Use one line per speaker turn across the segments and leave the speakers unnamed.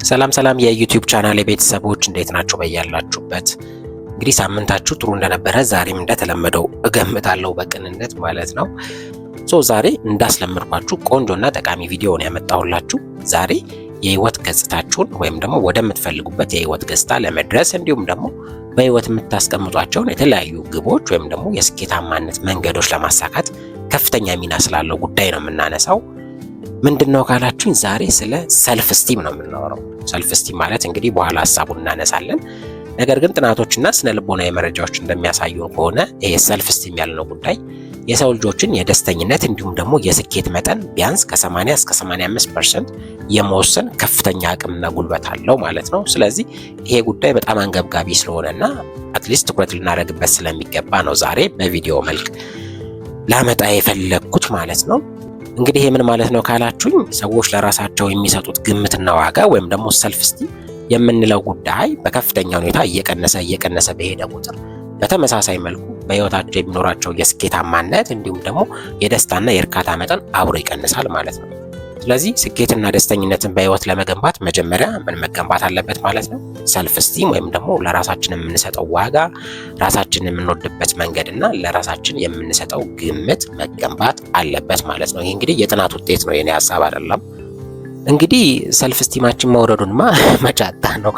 ሰላም የዩቲዩብ ቻናል ቤተሰቦች እንዴት ናችሁ? በያላችሁበት እንግዲህ ሳምንታችሁ ጥሩ እንደነበረ ዛሬም እንደተለመደው እገምታለሁ በቅንነት ማለት ነው። ዛሬ እንዳስለምድኳችሁ ቆንጆና ጠቃሚ ቪዲዮ ነው ያመጣሁላችሁ። ዛሬ የህይወት ገጽታችሁን ወይም ደግሞ ወደምትፈልጉበት የህይወት ገጽታ ለመድረስ እንዲሁም ደግሞ በህይወት የምታስቀምጧቸውን የተለያዩ ግቦች ወይም ደግሞ የስኬታማነት መንገዶች ለማሳካት ከፍተኛ ሚና ስላለው ጉዳይ ነው የምናነሳው። ምንድነው ካላችሁኝ ዛሬ ስለ ሰልፍ ስቲም ነው የምናወራው። ሰልፍ ስቲም ማለት እንግዲህ በኋላ ሐሳቡን እናነሳለን። ነገር ግን ጥናቶችና ስነ ልቦናዊ መረጃዎች እንደሚያሳዩን ከሆነ ይሄ ሰልፍ ስቲም ያልነው ጉዳይ የሰው ልጆችን የደስተኝነት እንዲሁም ደግሞ የስኬት መጠን ቢያንስ ከ80 እስከ 85% የመወሰን ከፍተኛ አቅምና ጉልበት አለው ማለት ነው። ስለዚህ ይሄ ጉዳይ በጣም አንገብጋቢ ስለሆነና አትሊስት ትኩረት ልናደርግበት ስለሚገባ ነው ዛሬ በቪዲዮ መልክ ላመጣ የፈለግኩት ማለት ነው። እንግዲህ ይሄ ምን ማለት ነው ካላችሁኝ ሰዎች ለራሳቸው የሚሰጡት ግምትና ዋጋ ወይም ደግሞ ሰልፍ ስቲም የምንለው ጉዳይ በከፍተኛ ሁኔታ እየቀነሰ በሄደ ቁጥር በተመሳሳይ መልኩ በህይወታቸው የሚኖራቸው የስኬታማነት እንዲሁም ደግሞ የደስታና የእርካታ መጠን አብሮ ይቀንሳል ማለት ነው። ስለዚህ ስኬትና ደስተኝነትን በህይወት ለመገንባት መጀመሪያ ምን መገንባት አለበት ማለት ነው? ሰልፍ ስቲም ወይም ደግሞ ለራሳችን የምንሰጠው ዋጋ፣ ራሳችንን የምንወድበት መንገድና ለራሳችን የምንሰጠው ግምት መገንባት አለበት ማለት ነው። ይህ እንግዲህ የጥናት ውጤት ነው፣ የኔ ሀሳብ አይደለም። እንግዲህ ሰልፍ ስቲማችን መውረዱንማ መጫታ ነው፣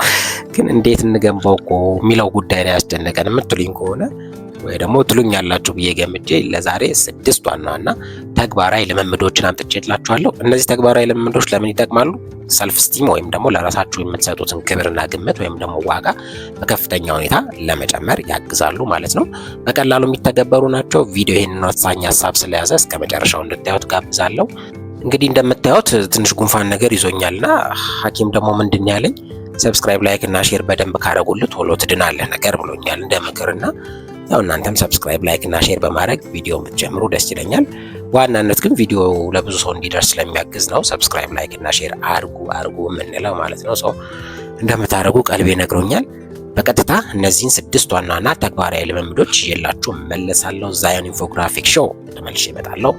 ግን እንዴት እንገንባው እኮ የሚለው ጉዳይ ነው ያስጨነቀን የምትሉኝ ከሆነ ወይ ደግሞ ትሉኝ ያላችሁ ብዬ ገምጄ ለዛሬ 6 ዋና ተግባራዊ ልምምዶችን አምጥቼላችኋለሁ። እነዚህ ተግባራዊ ልምምዶች ለምን ይጠቅማሉ? ሰልፍ ስቲም ወይም ደግሞ ለራሳችሁ የምትሰጡትን ክብርና ግምት ወይም ደግሞ ዋጋ በከፍተኛ ሁኔታ ለመጨመር ያግዛሉ ማለት ነው። በቀላሉ የሚተገበሩ ናቸው። ቪዲዮ ይህንን ወሳኝ ሀሳብ ስለያዘ እስከ መጨረሻው እንድታዩት ጋብዛለሁ። እንግዲህ እንደምታዩት ትንሽ ጉንፋን ነገር ይዞኛልና ሐኪም ደግሞ ምንድን ያለኝ ሰብስክራይብ፣ ላይክ እና ሼር በደንብ ካረጉልህ ቶሎ ትድናለህ ነገር ብሎኛል እንደ ምክርና ያው እናንተም ሰብስክራይብ፣ ላይክ እና ሼር በማድረግ ቪዲዮን ብትጀምሩ ደስ ይለኛል። በዋናነት ግን ቪዲዮ ለብዙ ሰው እንዲደርስ ስለሚያግዝ ነው ሰብስክራይብ፣ ላይክ እና ሼር አርጉ የምንለው ማለት ነው። እንደምታረጉ ቀልቤ ነግሮኛል። በቀጥታ እነዚህን 6 ዋና ተግባራዊ ልምምዶች ይዤላችሁ መለሳለሁ። ዛዮን ኢንፎግራፊክ ሾው ተመልሼ እመጣለሁ።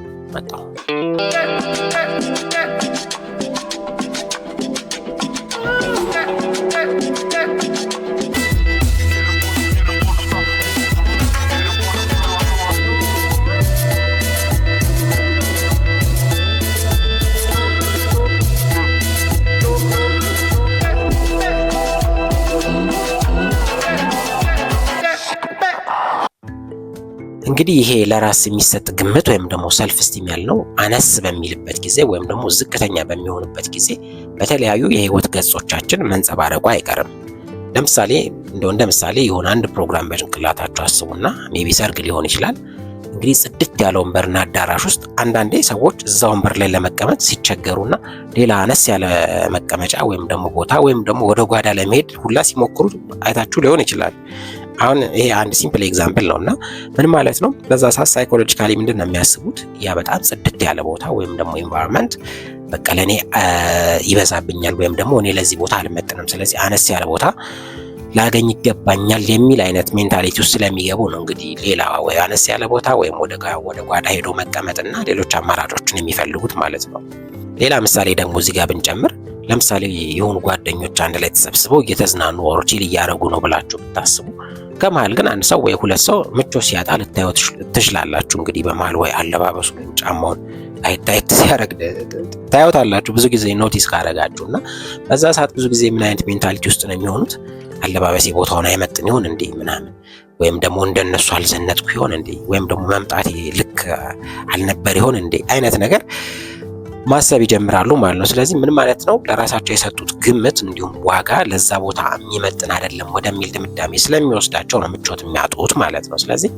እንግዲህ ይሄ ለራስ የሚሰጥ ግምት ወይም ደግሞ ሰልፍ ስቲም ያልነው አነስ በሚልበት ጊዜ ወይም ደግሞ ዝቅተኛ በሚሆንበት ጊዜ በተለያዩ የህይወት ገጾቻችን መንጸባረቁ አይቀርም። ለምሳሌ እንደ ምሳሌ የሆነ አንድ ፕሮግራም በጭንቅላታችሁ አስቡና ሜቢ ሰርግ ሊሆን ይችላል። እንግዲህ ጽድት ያለ ወንበርና አዳራሽ ውስጥ አንዳንዴ ሰዎች እዛ ወንበር ላይ ለመቀመጥ ሲቸገሩና ሌላ አነስ ያለ መቀመጫ ወይም ደግሞ ቦታ ወይም ደግሞ ወደ ጓዳ ለመሄድ ሁላ ሲሞክሩ አይታችሁ ሊሆን ይችላል። አሁን ይሄ አንድ ሲምፕል ኤግዛምፕል ነውና ምን ማለት ነው? በዛ ሰዓት ሳይኮሎጂካሊ ምንድን ነው የሚያስቡት? ያ በጣም ጽድት ያለ ቦታ ወይም ደግሞ ኢንቫይሮንመንት በቃ ለኔ ይበዛብኛል ወይም ደግሞ እኔ ለዚህ ቦታ አልመጥንም፣ ስለዚህ አነስ ያለ ቦታ ላገኝ ይገባኛል የሚል አይነት ሜንታሊቲ ውስጥ ስለሚገቡ ነው እንግዲህ ሌላ ወይ አነስ ያለ ቦታ ወይም ወደ ጓዳ ሄዶ መቀመጥና ሌሎች አማራጮችን የሚፈልጉት ማለት ነው። ሌላ ምሳሌ ደግሞ እዚህ ጋር ብንጨምር ለምሳሌ የሆኑ ጓደኞች አንድ ላይ ተሰብስበው እየተዝናኑ ወር ቺል እያደረጉ ነው ብላችሁ ብታስቡ ከመሃል ግን አንድ ሰው ወይ ሁለት ሰው ምቾት ሲያጣ ልታዩት ትችላላችሁ። እንግዲህ በመሃል ወይ አለባበሱ ወይም ጫማውን አይታይት ሲያደርግ ታዩታላችሁ ብዙ ጊዜ ኖቲስ ካደረጋችሁና በዛ ሰዓት ብዙ ጊዜ ምን አይነት ሜንታሊቲ ውስጥ ነው የሚሆኑት? አለባበሴ ቦታውን አይመጥን ይሆን እንዴ ምናምን፣ ወይም ደግሞ እንደነሱ አልዘነጥኩ ይሆን እንዴ፣ ወይም ደግሞ መምጣቴ ልክ አልነበር ይሆን እንዴ አይነት ነገር ማሰብ ይጀምራሉ ማለት ነው። ስለዚህ ምን ማለት ነው? ለራሳቸው የሰጡት ግምት እንዲሁም ዋጋ ለዛ ቦታ የሚመጥን አይደለም ወደሚል ድምዳሜ ስለሚወስዳቸው ነው ምቾት የሚያጡት ማለት ነው። ስለዚህ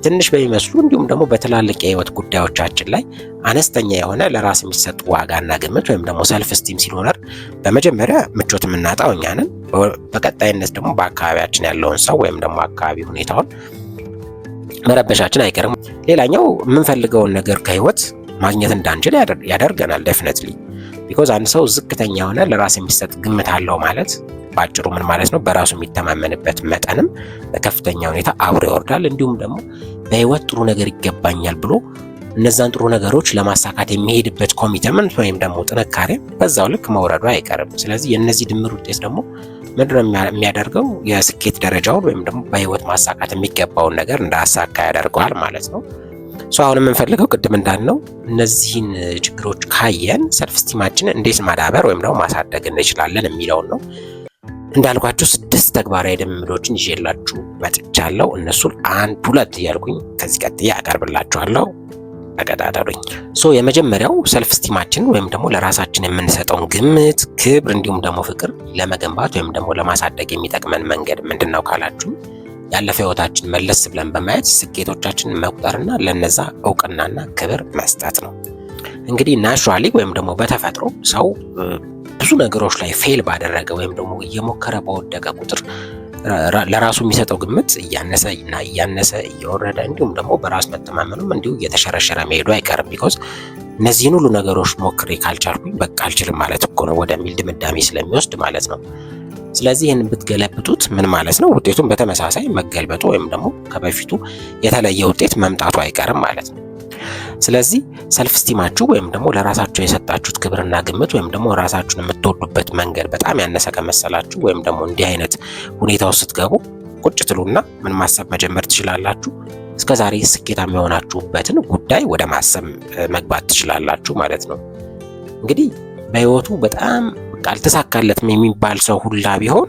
ትንሽ በሚመስሉ እንዲሁም ደግሞ በትላልቅ የህይወት ጉዳዮቻችን ላይ አነስተኛ የሆነ ለራስ የሚሰጥ ዋጋና ግምት ወይም ደግሞ ሰልፍ ስቲም ሲኖር በመጀመሪያ ምቾት የምናጣው እኛ ነን። በቀጣይነት ደግሞ በአካባቢያችን ያለውን ሰው ወይም ደግሞ አካባቢ ሁኔታውን መረበሻችን አይቀርም። ሌላኛው የምንፈልገውን ነገር ከህይወት ማግኘት እንዳንችል ያደርገናል ዴፊኒትሊ። ቢኮዝ አንድ ሰው ዝቅተኛ የሆነ ለራስ የሚሰጥ ግምት አለው ማለት ባጭሩ ምን ማለት ነው? በራሱ የሚተማመንበት መጠንም በከፍተኛ ሁኔታ አብሮ ይወርዳል። እንዲሁም ደግሞ በህይወት ጥሩ ነገር ይገባኛል ብሎ እነዛን ጥሩ ነገሮች ለማሳካት የሚሄድበት ኮሚትመንት ወይም ደግሞ ጥንካሬ በዛው ልክ መውረዱ አይቀርም። ስለዚህ የእነዚህ ድምር ውጤት ደግሞ ምንድነው የሚያደርገው? የስኬት ደረጃውን ወይም ደግሞ በህይወት ማሳካት የሚገባውን ነገር እንዳያሳካ ያደርገዋል ማለት ነው። አሁን የምንፈልገው ቅድም እንዳልነው እነዚህን ችግሮች ካየን ሰልፍ ስቲማችንን እንዴት ማዳበር ወይም ደግሞ ማሳደግ እንችላለን የሚለውን ነው። እንዳልኳችሁ 6 ተግባራዊ ልምምዶችን ይዤላችሁ መጥቻለሁ። እነሱን 1 2 እያልኩኝ ከዚህ ቀጥዬ አቀርብላችኋለሁ። ተከታተሉኝ። የመጀመሪያው ሰልፍ ስቲማችን ወይም ደግሞ ለራሳችን የምንሰጠውን ግምት፣ ክብር እንዲሁም ደግሞ ፍቅር ለመገንባት ወይም ደግሞ ለማሳደግ የሚጠቅመን መንገድ ምንድነው ካላችሁ ያለፈ ህይወታችን መለስ ብለን በማየት ስኬቶቻችንን መቁጠርና ለነዛ እውቅናና ክብር መስጠት ነው። እንግዲህ ናቹራሊ ወይም ደግሞ በተፈጥሮ ሰው ብዙ ነገሮች ላይ ፌል ባደረገ ወይም ደግሞ እየሞከረ በወደቀ ቁጥር ለራሱ የሚሰጠው ግምት እያነሰ እና እያነሰ እየወረደ እንዲሁም ደግሞ በራስ መተማመኑም እንዲሁ እየተሸረሸረ መሄዱ አይቀርም። ቢኮዝ እነዚህን ሁሉ ነገሮች ሞክሬ ካልቻልኩኝ በቃ አልችልም ማለት እኮ ነው ወደሚል ድምዳሜ ስለሚወስድ ማለት ነው። ስለዚህ ይህን ብትገለብጡት ምን ማለት ነው? ውጤቱን በተመሳሳይ መገልበጡ ወይም ደግሞ ከበፊቱ የተለየ ውጤት መምጣቱ አይቀርም ማለት ነው። ስለዚህ ሰልፍ ስቲማችሁ ወይም ደግሞ ለራሳችሁ የሰጣችሁት ክብርና ግምት ወይም ደግሞ ራሳችሁን የምትወዱበት መንገድ በጣም ያነሰ ከመሰላችሁ ወይም ደግሞ እንዲህ አይነት ሁኔታ ውስጥ ስትገቡ ቁጭ ትሉና ምን ማሰብ መጀመር ትችላላችሁ። እስከዛሬ ስኬታማ የሆናችሁበትን ጉዳይ ወደ ማሰብ መግባት ትችላላችሁ ማለት ነው። እንግዲህ በህይወቱ በጣም አልተሳካለትም የሚባል ሰው ሁላ ቢሆን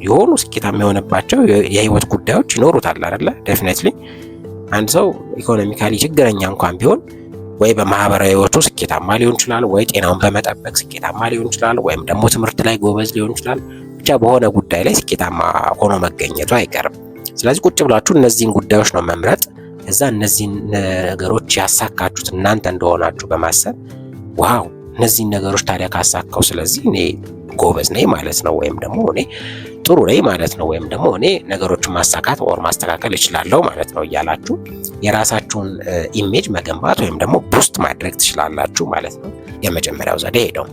የሆኑ ስኬታማ የሆነባቸው የህይወት ጉዳዮች ይኖሩታል አይደለ? ዴፊኒትሊ አንድ ሰው ኢኮኖሚካሊ ችግረኛ እንኳን ቢሆን ወይ በማህበራዊ ህይወቱ ስኬታማ ሊሆን ይችላል፣ ወይ ጤናውን በመጠበቅ ስኬታማ ሊሆን ይችላል፣ ወይም ደግሞ ትምህርት ላይ ጎበዝ ሊሆን ይችላል። ብቻ በሆነ ጉዳይ ላይ ስኬታማ ሆኖ መገኘቱ አይቀርም። ስለዚህ ቁጭ ብላችሁ እነዚህን ጉዳዮች ነው መምረጥ። እዛ እነዚህን ነገሮች ያሳካችሁት እናንተ እንደሆናችሁ በማሰብ ዋው እነዚህን ነገሮች ታዲያ ካሳካው ስለዚህ እኔ ጎበዝ ነኝ ማለት ነው፣ ወይም ደግሞ እኔ ጥሩ ነኝ ማለት ነው፣ ወይም ደግሞ እኔ ነገሮችን ማሳካት ወር ማስተካከል እችላለሁ ማለት ነው እያላችሁ የራሳችሁን ኢሜጅ መገንባት ወይም ደግሞ ቡስት ማድረግ ትችላላችሁ ማለት ነው። የመጀመሪያው ዘዴ ሄደው።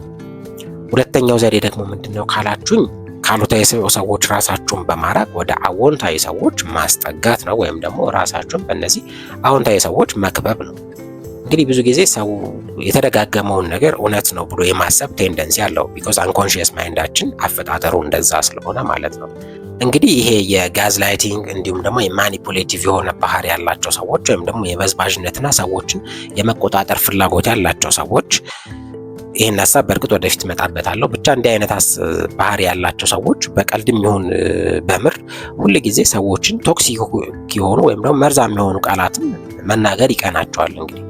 ሁለተኛው ዘዴ ደግሞ ምንድነው ካላችሁኝ ካሉታዊ ሰዎች ራሳችሁን በማራቅ ወደ አዎንታዊ ሰዎች ማስጠጋት ነው፣ ወይም ደግሞ ራሳችሁን በእነዚህ አዎንታዊ ሰዎች መክበብ ነው። እንግዲህ ብዙ ጊዜ ሰው የተደጋገመውን ነገር እውነት ነው ብሎ የማሰብ ቴንደንሲ አለው። ቢኮዝ አንኮንሺየስ ማይንዳችን አፈጣጠሩ እንደዛ ስለሆነ ማለት ነው። እንግዲህ ይሄ የጋዝ ላይቲንግ እንዲሁም ደግሞ የማኒፑሌቲቭ የሆነ ባህሪ ያላቸው ሰዎች ወይም ደግሞ የበዝባዥነትና ሰዎችን የመቆጣጠር ፍላጎት ያላቸው ሰዎች ይህን ሀሳብ በእርግጥ ወደፊት እመጣበታለሁ። ብቻ እንዲህ አይነት ባህሪ ያላቸው ሰዎች በቀልድም ይሁን በምር ሁል ጊዜ ሰዎችን ቶክሲክ የሆኑ ወይም ደግሞ መርዛም የሆኑ ቃላትን መናገር ይቀናቸዋል። እንግዲህ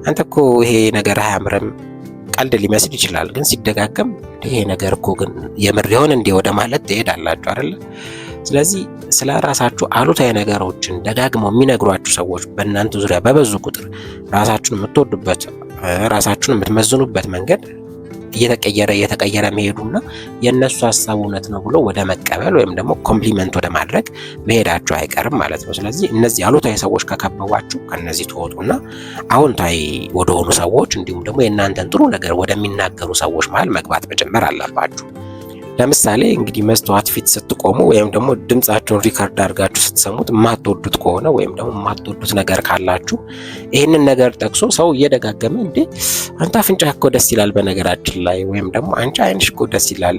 አንተ እኮ ይሄ ነገር አያምርም፣ ቀልድ ሊመስል ይችላል፣ ግን ሲደጋገም ይሄ ነገር እኮ ግን የምር ይሆን እንዴ ወደ ማለት ትሄዳላችሁ አይደለ? ስለዚህ ስለ ራሳችሁ አሉታዊ ነገሮችን ደጋግመው የሚነግሯችሁ ሰዎች በእናንተ ዙሪያ በበዙ ቁጥር ራሳችሁን የምትወዱበት ራሳችሁን የምትመዝኑበት መንገድ እየተቀየረ መሄዱና የእነሱ ሀሳብ እውነት ነው ብሎ ወደ መቀበል ወይም ደግሞ ኮምፕሊመንት ወደ ማድረግ መሄዳቸው አይቀርም ማለት ነው። ስለዚህ እነዚህ አሉታዊ ሰዎች ከከበቧችሁ ከነዚህ ትወጡና አዎንታዊ ወደሆኑ ሰዎች እንዲሁም ደግሞ የእናንተን ጥሩ ነገር ወደሚናገሩ ሰዎች መሀል መግባት መጀመር አለባችሁ። ለምሳሌ እንግዲህ መስተዋት ፊት ስትቆሙ ወይም ደግሞ ድምጻችሁን ሪካርድ አድርጋችሁ ስትሰሙት የማትወዱት ከሆነ ወይም ደግሞ የማትወዱት ነገር ካላችሁ ይህንን ነገር ጠቅሶ ሰው እየደጋገመ እንዴ አንተ አፍንጫህ እኮ ደስ ይላል በነገራችን ላይ ወይም ደግሞ አንቺ አይንሽ እኮ ደስ ይላል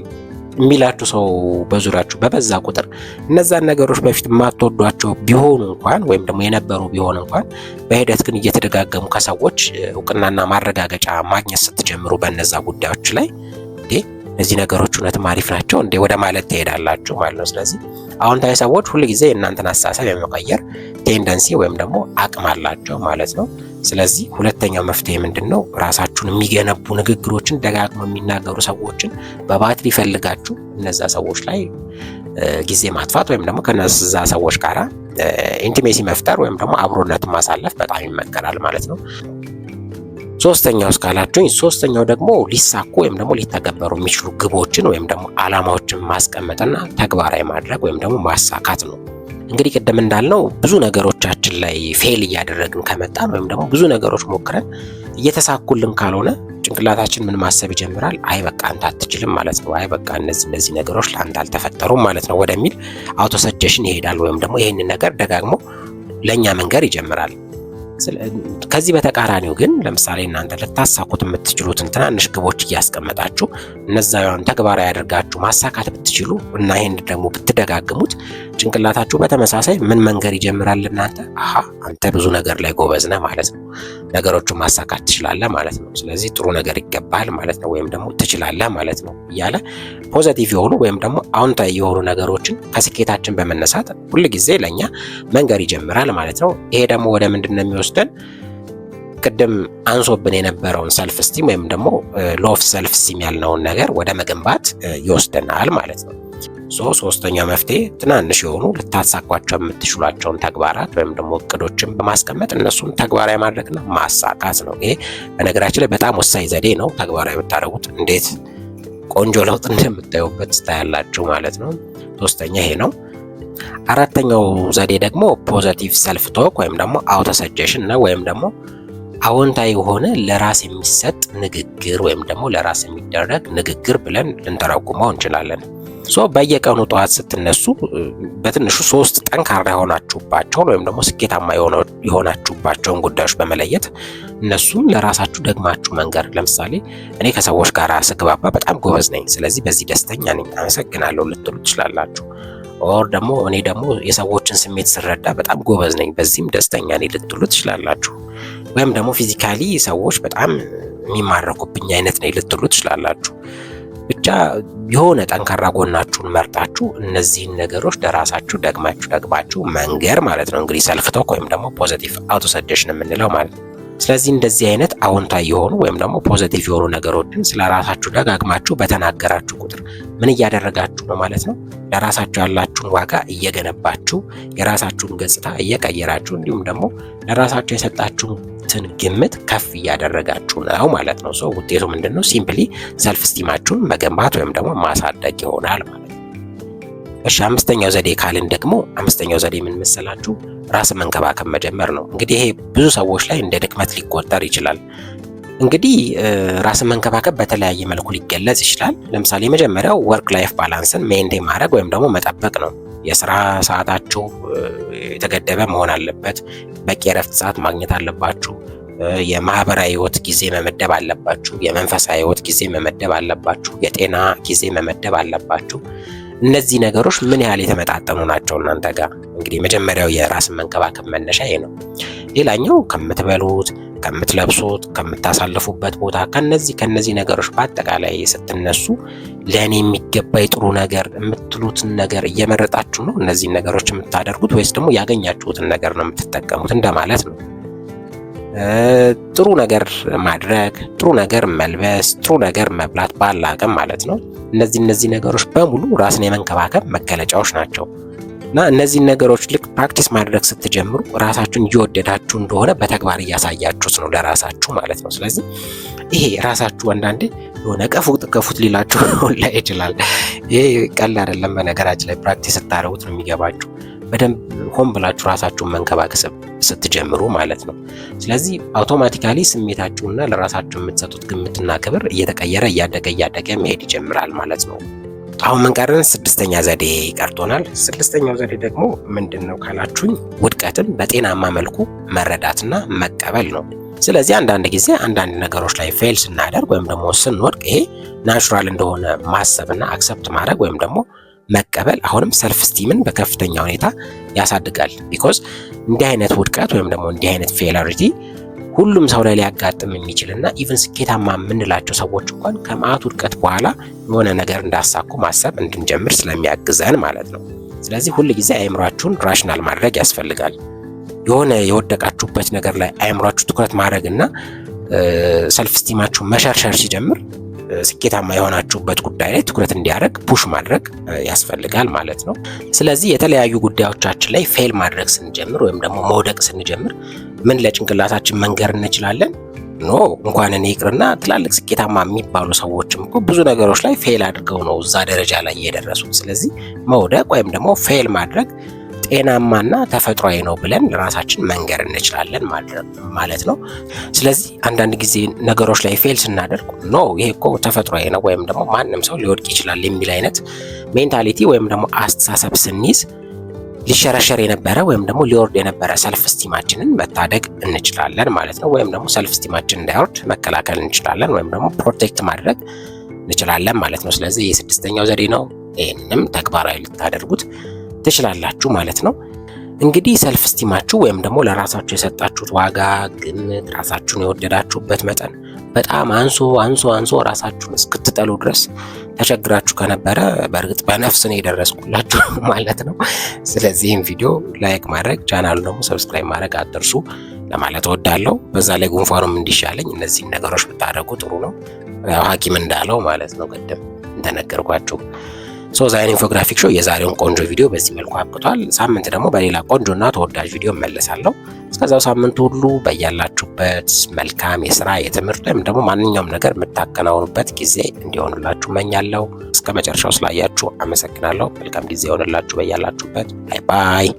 የሚላችሁ ሰው በዙሪያችሁ በበዛ ቁጥር እነዛን ነገሮች በፊት የማትወዷቸው ቢሆኑ እንኳን ወይም ደግሞ የነበሩ ቢሆን እንኳን በሂደት ግን እየተደጋገሙ ከሰዎች እውቅናና ማረጋገጫ ማግኘት ስትጀምሩ በእነዛ ጉዳዮች ላይ እነዚህ ነገሮች እውነትም አሪፍ ናቸው እንዴ ወደ ማለት ትሄዳላችሁ ማለት ነው። ስለዚህ አዎንታዊ ሰዎች ሁሉ ጊዜ እናንተን አስተሳሰብ የመቀየር ቴንደንሲ ወይም ደግሞ አቅም አላቸው ማለት ነው። ስለዚህ ሁለተኛው መፍትሄ ምንድነው? ራሳችሁን የሚገነቡ ንግግሮችን ደጋግሞ የሚናገሩ ሰዎችን በባትሪ ፈልጋችሁ እነዛ ሰዎች ላይ ጊዜ ማጥፋት ወይም ደግሞ ከነዛ ሰዎች ጋራ ኢንቲሜሲ መፍጠር ወይም ደግሞ አብሮነትን ማሳለፍ በጣም ይመከራል ማለት ነው። ሶስተኛው እስካላችሁኝ ሶስተኛው ደግሞ ሊሳኩ ወይም ደግሞ ሊተገበሩ የሚችሉ ግቦችን ወይም ደግሞ አላማዎችን ማስቀመጥና ተግባራዊ ማድረግ ወይም ደግሞ ማሳካት ነው። እንግዲህ ቅድም እንዳልነው ብዙ ነገሮቻችን ላይ ፌል እያደረግን ከመጣን ወይም ደግሞ ብዙ ነገሮች ሞክረን እየተሳኩልን ካልሆነ ጭንቅላታችን ምን ማሰብ ይጀምራል? አይ በቃ አንተ አትችልም ማለት ነው፣ አይ በቃ እነዚህ ነገሮች ለአንተ አልተፈጠሩም ማለት ነው ወደሚል አውቶ ሰጀሽን ይሄዳል ወይም ደግሞ ይህንን ነገር ደጋግሞ ለእኛ መንገር ይጀምራል። ከዚህ በተቃራኒው ግን ለምሳሌ እናንተ ልታሳኩት የምትችሉትን ትናንሽ ግቦች እያስቀመጣችሁ እነዛን ተግባራዊ ያደርጋችሁ ማሳካት ብትችሉ እና ይሄን ደግሞ ብትደጋግሙት ጭንቅላታችሁ በተመሳሳይ ምን መንገር ይጀምራል? እናንተ አንተ ብዙ ነገር ላይ ጎበዝ ነህ ማለት ነው፣ ነገሮችን ማሳካት ትችላለህ ማለት ነው፣ ስለዚህ ጥሩ ነገር ይገባል ማለት ነው፣ ወይም ደግሞ ትችላለህ ማለት ነው እያለ ፖዘቲቭ የሆኑ ወይም ደግሞ አዎንታዊ የሆኑ ነገሮችን ከስኬታችን በመነሳት ሁል ጊዜ ለኛ መንገር ይጀምራል ማለት ነው። ይሄ ደግሞ ወደ ምንድን ነው የሚወስደን? ቅድም አንሶብን የነበረውን ሰልፍ ስቲም ወይም ደግሞ ሎፍ ሰልፍ ስቲም ያልነውን ነገር ወደ መገንባት ይወስደናል ማለት ነው። ሶስተኛው መፍትሄ ትናንሽ የሆኑ ልታሳኳቸው የምትችሏቸውን ተግባራት ወይም ደግሞ እቅዶችን በማስቀመጥ እነሱን ተግባራዊ ማድረግና ማሳካት ነው። ይሄ በነገራችን ላይ በጣም ወሳኝ ዘዴ ነው። ተግባራዊ ብታደርጉት እንዴት ቆንጆ ለውጥ እንደምታዩበት ታያላችሁ ማለት ነው። ሶስተኛ ይሄ ነው። አራተኛው ዘዴ ደግሞ ፖዚቲቭ ሰልፍ ቶክ ወይም ደግሞ አውቶ ሰጀሽን ነው። ወይም ደግሞ አዎንታዊ የሆነ ለራስ የሚሰጥ ንግግር ወይም ደግሞ ለራስ የሚደረግ ንግግር ብለን ልንተረጉመው እንችላለን። በየቀኑ ጠዋት ስትነሱ በትንሹ 3 ጠንካራ የሆናችሁባቸውን ወይም ደግሞ ስኬታማ የሆናችሁባቸውን ጉዳዮች በመለየት እነሱን ለራሳችሁ ደግማችሁ መንገር። ለምሳሌ እኔ ከሰዎች ጋር ስግባባ በጣም ጎበዝ ነኝ፣ ስለዚህ በዚህ ደስተኛ ነኝ፣ አመሰግናለሁ ልትሉ ትችላላችሁ። ኦር ደግሞ እኔ ደግሞ የሰዎችን ስሜት ስረዳ በጣም ጎበዝ ነኝ፣ በዚህም ደስተኛ ነኝ ልትሉ ትችላላችሁ። ወይም ደግሞ ፊዚካሊ ሰዎች በጣም የሚማረኩብኝ አይነት ነኝ ልትሉ ትችላላችሁ። ብቻ የሆነ ጠንካራ ጎናችሁን መርጣችሁ እነዚህን ነገሮች ለራሳችሁ ደግማችሁ መንገር ማለት ነው። እንግዲህ ሰልፍ ቶክ ወይም ደግሞ ፖዚቲቭ አውቶ ሰጀሽን የምንለው ማለት ነው። ስለዚህ እንደዚህ አይነት አዎንታዊ የሆኑ ወይም ደግሞ ፖዚቲቭ የሆኑ ነገሮችን ስለራሳችሁ ደጋግማችሁ በተናገራችሁ ቁጥር ምን እያደረጋችሁ ነው ማለት ነው? ለራሳችሁ ያላችሁን ዋጋ እየገነባችሁ፣ የራሳችሁን ገጽታ እየቀየራችሁ፣ እንዲሁም ደግሞ ለራሳችሁ የሰጣችሁትን ግምት ከፍ እያደረጋችሁ ነው ማለት ነው። ውጤቱ ምንድነው? ሲምፕሊ ሰልፍ ስቲማችሁን መገንባት ወይም ደግሞ ማሳደግ ይሆናል ማለት ነው። እሺ፣ አምስተኛው ዘዴ ካልን ደግሞ አምስተኛው ዘዴ ምን መሰላችሁ? ራስን መንከባከብ መጀመር ነው። እንግዲህ ይሄ ብዙ ሰዎች ላይ እንደ ድክመት ሊቆጠር ይችላል። እንግዲህ ራስን መንከባከብ በተለያየ መልኩ ሊገለጽ ይችላል። ለምሳሌ የመጀመሪያው ወርክ ላይፍ ባላንስን ሜንቴን ማድረግ ወይም ደግሞ መጠበቅ ነው። የስራ ሰዓታችሁ የተገደበ መሆን አለበት። በቂ የእረፍት ሰዓት ማግኘት አለባችሁ። የማህበራዊ ህይወት ጊዜ መመደብ አለባችሁ። የመንፈሳዊ ህይወት ጊዜ መመደብ አለባችሁ። የጤና ጊዜ መመደብ አለባችሁ። እነዚህ ነገሮች ምን ያህል የተመጣጠኑ ናቸው እናንተ ጋር? እንግዲህ መጀመሪያው የራስን መንከባከብ መነሻ ይሄ ነው። ሌላኛው ከምትበሉት፣ ከምትለብሱት፣ ከምታሳልፉበት ቦታ ከነዚህ ነገሮች በአጠቃላይ ስትነሱ ለእኔ የሚገባ ጥሩ ነገር የምትሉትን ነገር እየመረጣችሁ ነው እነዚህን ነገሮች የምታደርጉት ወይስ ደግሞ ያገኛችሁትን ነገር ነው የምትጠቀሙት እንደማለት ነው። ጥሩ ነገር ማድረግ፣ ጥሩ ነገር መልበስ፣ ጥሩ ነገር መብላት ባለ አቅም ማለት ነው። እነዚህ ነገሮች በሙሉ ራስን የመንከባከብ መገለጫዎች ናቸው እና እነዚህን ነገሮች ልክ ፕራክቲስ ማድረግ ስትጀምሩ ራሳችሁን እየወደዳችሁ እንደሆነ በተግባር እያሳያችሁት ነው ለራሳችሁ ማለት ነው። ስለዚህ ይሄ ራሳችሁ አንዳንዴ የሆነ ቀፉት ሊላችሁ ላይ ይችላል። ይሄ ቀላል አይደለም። በነገራችን ላይ ፕራክቲስ ስታደርጉት ነው የሚገባችሁ። በደንብ ሆን ብላችሁ ራሳችሁን መንከባከብ ስትጀምሩ ማለት ነው። ስለዚህ አውቶማቲካሊ ስሜታችሁና ለራሳችሁ የምትሰጡት ግምትና ክብር እየተቀየረ እያደገ መሄድ ይጀምራል ማለት ነው። አሁን ምን ቀረን? 6ኛ ዘዴ ቀርቶናል። 6ኛው ዘዴ ደግሞ ምንድነው ካላችሁኝ ውድቀትን በጤናማ መልኩ መረዳትና መቀበል ነው። ስለዚህ አንዳንድ ጊዜ አንዳንድ ነገሮች ላይ ፌል ስናደርግ ወይም ደግሞ ስንወድቅ ይሄ ናቹራል እንደሆነ ማሰብና አክሰፕት ማድረግ ወይም ደግሞ መቀበል አሁንም ሰልፍ ስቲምን በከፍተኛ ሁኔታ ያሳድጋል። ቢኮዝ እንዲህ አይነት ውድቀት ወይም ደግሞ እንዲህ አይነት ፌላሪቲ ሁሉም ሰው ላይ ሊያጋጥም የሚችልና ኢቭን ስኬታማ የምንላቸው ሰዎች እንኳን ከመዓት ውድቀት በኋላ የሆነ ነገር እንዳሳኩ ማሰብ እንድንጀምር ስለሚያግዘን ማለት ነው። ስለዚህ ሁል ጊዜ አእምሯችሁን ራሽናል ማድረግ ያስፈልጋል። የሆነ የወደቃችሁበት ነገር ላይ አእምሯችሁ ትኩረት ማድረግና ሰልፍ ስቲማችሁ መሸርሸር ሲጀምር ስኬታማ የሆናችሁበት ጉዳይ ላይ ትኩረት እንዲያደርግ ፑሽ ማድረግ ያስፈልጋል ማለት ነው። ስለዚህ የተለያዩ ጉዳዮቻችን ላይ ፌል ማድረግ ስንጀምር ወይም ደግሞ መውደቅ ስንጀምር ምን ለጭንቅላታችን መንገር እንችላለን? እንኳን እኔ ይቅርና ትላልቅ ስኬታማ የሚባሉ ሰዎችም እኮ ብዙ ነገሮች ላይ ፌል አድርገው ነው እዛ ደረጃ ላይ የደረሱት። ስለዚህ መውደቅ ወይም ደግሞ ፌል ማድረግ ጤናማና ተፈጥሯዊ ነው ብለን ለራሳችን መንገር እንችላለን ማለት ነው። ስለዚህ አንዳንድ ጊዜ ነገሮች ላይ ፌል ስናደርግ ይሄ እኮ ተፈጥሯዊ ነው ወይም ደግሞ ማንም ሰው ሊወድቅ ይችላል የሚል አይነት ሜንታሊቲ ወይም ደግሞ አስተሳሰብ ስንይዝ ሊሸረሸር የነበረ ወይም ደግሞ ሊወርድ የነበረ ሰልፍ ስቲማችንን መታደግ እንችላለን ማለት ነው። ወይም ደግሞ ሰልፍ ስቲማችን እንዳይወርድ መከላከል እንችላለን ወይም ደግሞ ፕሮቴክት ማድረግ እንችላለን ማለት ነው። ስለዚህ የስድስተኛው ዘዴ ነው። ይህንም ተግባራዊ ልታደርጉት ትችላላችሁ ማለት ነው። እንግዲህ ሰልፍ ስቲማችሁ ወይም ደግሞ ለራሳችሁ የሰጣችሁት ዋጋ፣ ግምት፣ ራሳችሁን የወደዳችሁበት መጠን በጣም አንሶ ራሳችሁን እስክትጠሉ ድረስ ተቸግራችሁ ከነበረ በእርግጥ በነፍስ ነው የደረስኩላችሁ ማለት ነው። ስለዚህም ቪዲዮ ላይክ ማድረግ ቻናሉ ደግሞ ሰብስክራይብ ማድረግ አትርሱ ለማለት እወዳለሁ። በዛ ላይ ጉንፋኑም እንዲሻለኝ እነዚህን ነገሮች ብታደርጉ ጥሩ ነው። ሐኪም እንዳለው ማለት ነው ቅድም እንደነገርኳችሁ። ዛይን ኢንፎግራፊክ ሾው የዛሬውን ቆንጆ ቪዲዮ በዚህ መልኩ አብቅቷል። ሳምንት ደግሞ በሌላ ቆንጆና ተወዳጅ ቪዲዮ እመለሳለሁ። እስከዛው ሳምንቱ ሁሉ በያላችሁበት መልካም የስራ የትምህርት ወይም ደግሞ ማንኛውም ነገር የምታከናውኑበት ጊዜ እንዲሆንላችሁ እመኛለሁ። እስከ መጨረሻው ስላያችሁ አመሰግናለሁ። መልካም ጊዜ ይሆንላችሁ በያላችሁበት። ባይ ባይ።